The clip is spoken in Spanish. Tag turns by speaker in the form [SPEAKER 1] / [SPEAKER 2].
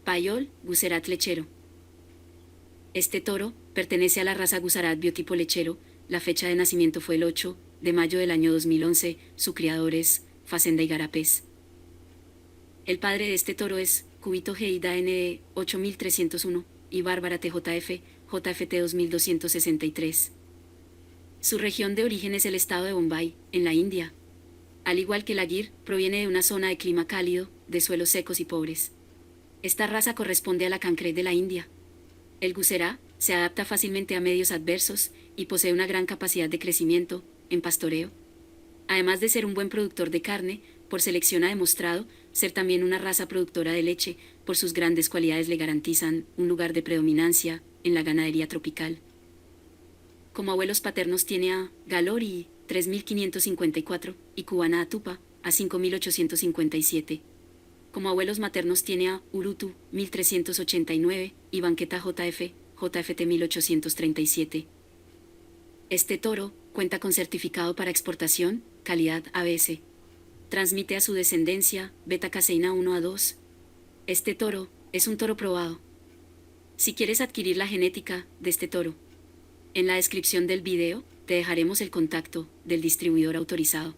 [SPEAKER 1] Payol, Gucerat lechero. Este toro pertenece a la raza Guzarat biotipo lechero. La fecha de nacimiento fue el 8 de mayo del año 2011. Su criador es Facenda Igarapés. El padre de este toro es Cubito Geida NE 8301 y Bárbara TJF, JFT 2263. Su región de origen es el estado de Bombay, en la India. Al igual que el Agir, proviene de una zona de clima cálido, de suelos secos y pobres. Esta raza corresponde a la cancret de la India. El Guserá se adapta fácilmente a medios adversos y posee una gran capacidad de crecimiento, en pastoreo. Además de ser un buen productor de carne, por selección ha demostrado ser también una raza productora de leche. Por sus grandes cualidades le garantizan un lugar de predominancia en la ganadería tropical. Como abuelos paternos tiene a Galori 3554 y Cubana Atupa a 5857. Como abuelos maternos tiene a Urutu 1389 y Banqueta JFT 1837. Este toro cuenta con certificado para exportación, calidad ABS. Transmite a su descendencia beta-caseína 1 a 2. Este toro es un toro probado. Si quieres adquirir la genética de este toro, en la descripción del video te dejaremos el contacto del distribuidor autorizado.